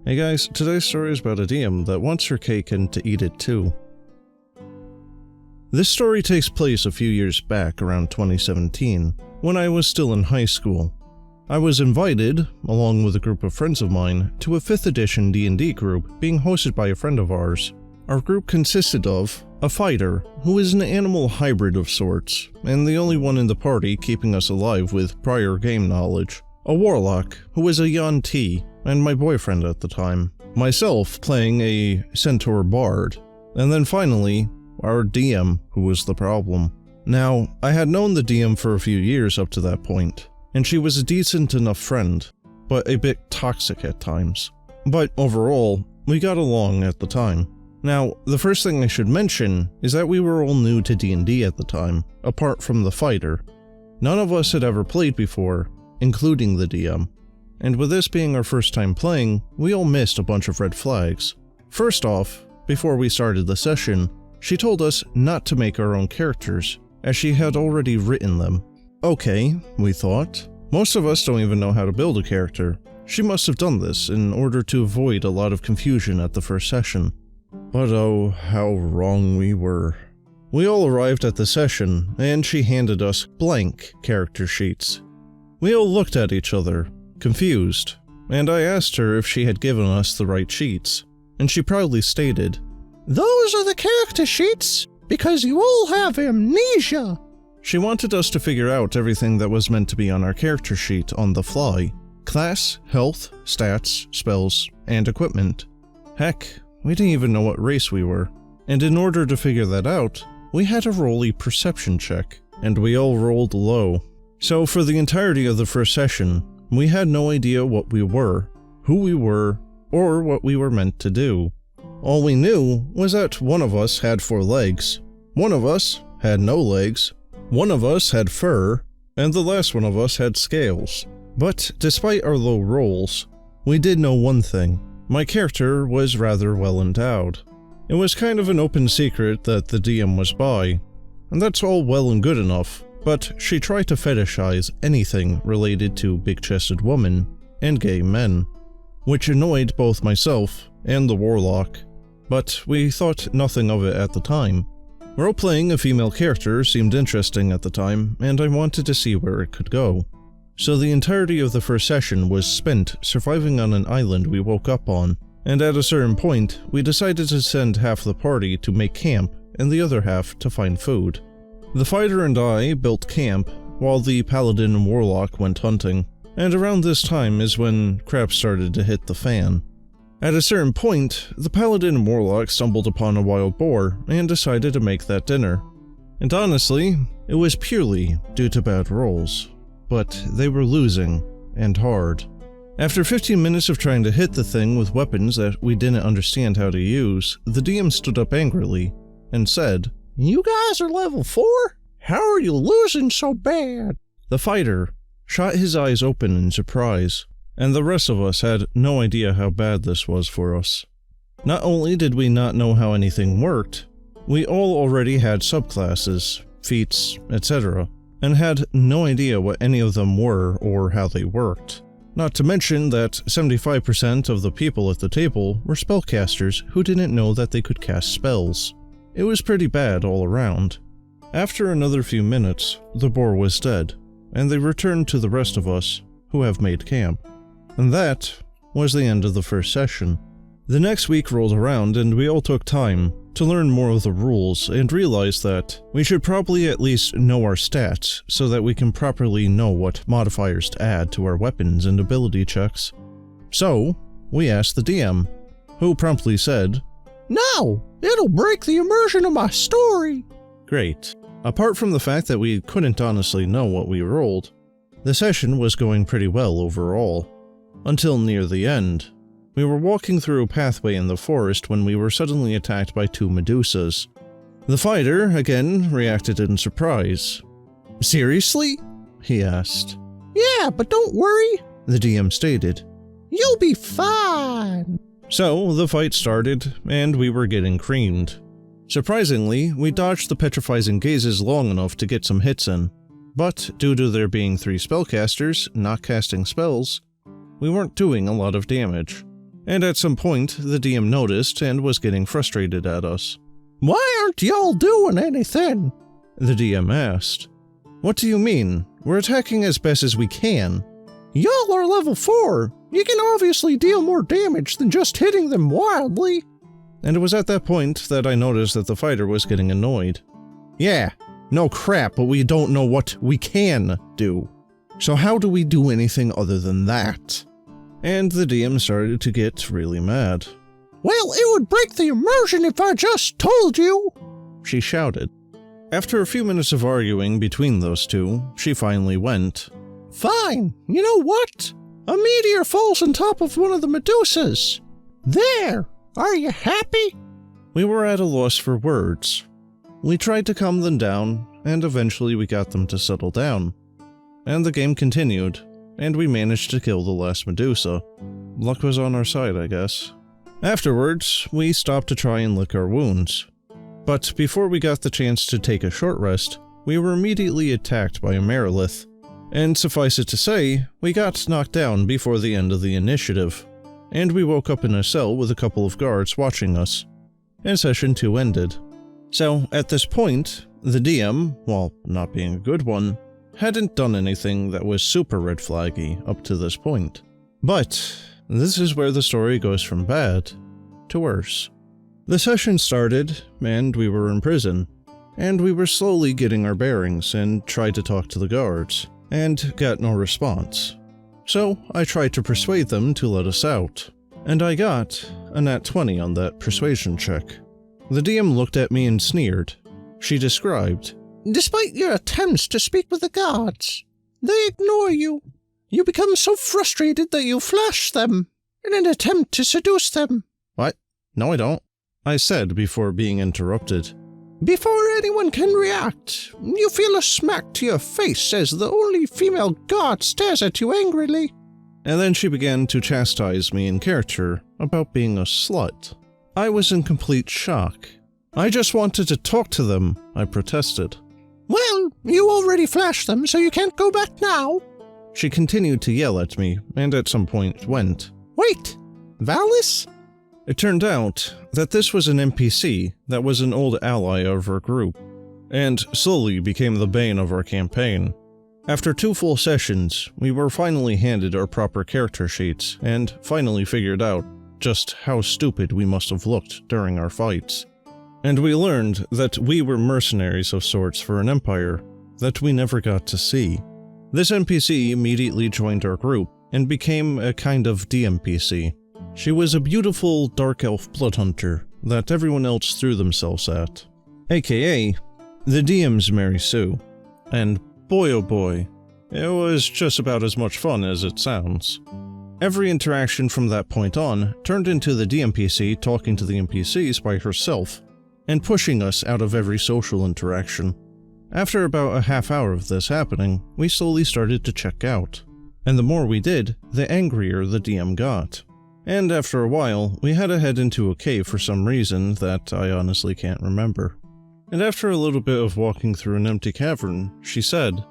Hey guys, today's story is about a DM that wants her cake and to eat it too. This story takes place a few years back, around 2017, when I was still in high school. I was invited, along with a group of friends of mine, to a 5th edition D&D group being hosted by a friend of ours. Our group consisted of a fighter, who is an animal hybrid of sorts, and the only one in the party keeping us alive with prior game knowledge. A warlock, who was a Yuan-Ti, and my boyfriend at the time. Myself playing a centaur bard. And then finally, our DM, who was the problem. Now, I had known the DM for a few years up to that point, and she was a decent enough friend, but a bit toxic at times. But overall, we got along at the time. Now, the first thing I should mention is that we were all new to D&D at the time, apart from the fighter. None of us had ever played before, including the DM. And with this being our first time playing, we all missed a bunch of red flags. First off, before we started the session, she told us not to make our own characters, as she had already written them. Okay, we thought. Most of us don't even know how to build a character. She must have done this in order to avoid a lot of confusion at the first session. But oh, how wrong we were. We all arrived at the session, and she handed us blank character sheets. We all looked at each other, confused, and I asked her if she had given us the right sheets, and she proudly stated, "Those are the character sheets, because you all have amnesia." She wanted us to figure out everything that was meant to be on our character sheet on the fly. Class, health, stats, spells, and equipment. Heck, we didn't even know what race we were. And in order to figure that out, we had to roll a perception check, and we all rolled low. So for the entirety of the first session, we had no idea what we were, who we were, or what we were meant to do. All we knew was that one of us had 4 legs, one of us had no legs, one of us had fur, and the last one of us had scales. But despite our low rolls, we did know one thing. My character was rather well endowed. It was kind of an open secret that the DM was bi, and that's all well and good enough. But she tried to fetishize anything related to big-chested women and gay men, which annoyed both myself and the warlock, but we thought nothing of it at the time. Role-playing a female character seemed interesting at the time, and I wanted to see where it could go. So the entirety of the first session was spent surviving on an island we woke up on, and at a certain point, we decided to send half the party to make camp and the other half to find food. The fighter and I built camp, while the paladin and warlock went hunting, and around this time is when crap started to hit the fan. At a certain point, the paladin and warlock stumbled upon a wild boar and decided to make that dinner. And honestly, it was purely due to bad rolls, but they were losing, and hard. After 15 minutes of trying to hit the thing with weapons that we didn't understand how to use, the DM stood up angrily and said, "You guys are level 4? How are you losing so bad?" The fighter shot his eyes open in surprise, and the rest of us had no idea how bad this was for us. Not only did we not know how anything worked, we all already had subclasses, feats, etc., and had no idea what any of them were or how they worked. Not to mention that 75% of the people at the table were spellcasters who didn't know that they could cast spells. It was pretty bad all around. After another few minutes, the boar was dead, and they returned to the rest of us, who have made camp. And that was the end of the first session. The next week rolled around and we all took time to learn more of the rules and realized that we should probably at least know our stats so that we can properly know what modifiers to add to our weapons and ability checks. So, we asked the DM, who promptly said, "No! It'll break the immersion of my story!" Great. Apart from the fact that we couldn't honestly know what we rolled, the session was going pretty well overall. Until near the end. We were walking through a pathway in the forest when we were suddenly attacked by 2 Medusas. The fighter, again, reacted in surprise. "Seriously?" he asked. "Yeah, but don't worry," the DM stated. "You'll be fine." So, the fight started, and we were getting creamed. Surprisingly, we dodged the petrifying gazes long enough to get some hits in, but due to there being 3 spellcasters not casting spells, we weren't doing a lot of damage. And at some point, the DM noticed and was getting frustrated at us. "Why aren't y'all doing anything?" the DM asked. "What do you mean? We're attacking as best as we can." "Y'all are level 4. You can obviously deal more damage than just hitting them wildly." And it was at that point that I noticed that the fighter was getting annoyed. "Yeah, no crap, but we don't know what we can do. So how do we do anything other than that?" And the DM started to get really mad. "Well, it would break the immersion if I just told you," she shouted. After a few minutes of arguing between those two, she finally went, "Fine, you know what? A meteor falls on top of one of the Medusas. There, are you happy?" We were at a loss for words. We tried to calm them down, and eventually we got them to settle down. And the game continued, and we managed to kill the last Medusa. Luck was on our side, I guess. Afterwards, we stopped to try and lick our wounds. But before we got the chance to take a short rest, we were immediately attacked by a Merilith. And suffice it to say, we got knocked down before the end of the initiative, and we woke up in a cell with a couple of guards watching us. And session 2 ended. So, at this point, the DM, while not being a good one, hadn't done anything that was super red flaggy up to this point. But this is where the story goes from bad to worse. The session started, and we were in prison, and we were slowly getting our bearings and tried to talk to the guards, and got no response. So I tried to persuade them to let us out, and I got a nat 20 on that persuasion check. The DM looked at me and sneered. She described, "Despite your attempts to speak with the guards, they ignore you. You become so frustrated that you flash them in an attempt to seduce them." "What? No, I don't," I said before being interrupted. "Before anyone can react, you feel a smack to your face as the only female guard stares at you angrily." And then she began to chastise me in character about being a slut. I was in complete shock. "I just wanted to talk to them," I protested. "Well, you already flashed them, so you can't go back now." She continued to yell at me, and at some point went, "Wait, Valis?" It turned out that this was an NPC that was an old ally of our group, and slowly became the bane of our campaign. After 2 full sessions, we were finally handed our proper character sheets, and finally figured out just how stupid we must have looked during our fights. And we learned that we were mercenaries of sorts for an empire that we never got to see. This NPC immediately joined our group and became a kind of DMPC. She was a beautiful dark elf blood hunter that everyone else threw themselves at, aka the DM's Mary Sue. And boy oh boy, it was just about as much fun as it sounds. Every interaction from that point on turned into the DMPC talking to the NPCs by herself, and pushing us out of every social interaction. After about a half hour of this happening, we slowly started to check out, and the more we did, the angrier the DM got. And after a while, we had to head into a cave for some reason that I honestly can't remember. And after a little bit of walking through an empty cavern, she said,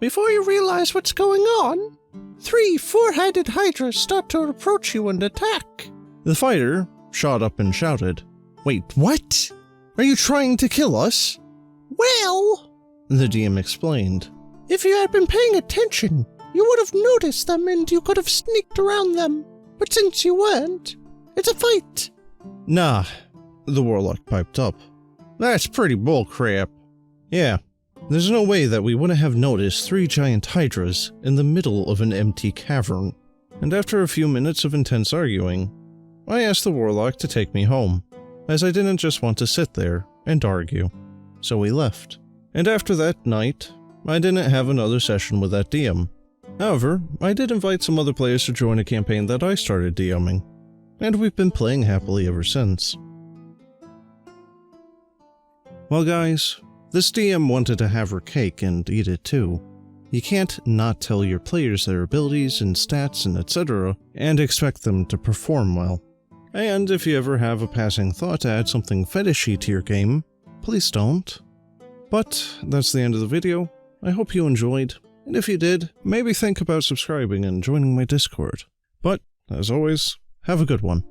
"Before you realize what's going on, 3 four-headed hydras start to approach you and attack." The fighter shot up and shouted, "Wait, what? Are you trying to kill us?" "Well," the DM explained, "if you had been paying attention, you would have noticed them and you could have sneaked around them. But since you weren't, it's a fight." "Nah," the warlock piped up. "That's pretty bullcrap. Yeah, there's no way that we wouldn't have noticed 3 giant hydras in the middle of an empty cavern." And after a few minutes of intense arguing, I asked the warlock to take me home, as I didn't just want to sit there and argue. So we left. And after that night, I didn't have another session with that DM. However, I did invite some other players to join a campaign that I started DMing, and we've been playing happily ever since. Well guys, this DM wanted to have her cake and eat it too. You can't not tell your players their abilities and stats and etc. and expect them to perform well. And if you ever have a passing thought to add something fetishy to your game, please don't. But that's the end of the video. I hope you enjoyed, and if you did, maybe think about subscribing and joining my Discord. But, as always, Have a good one.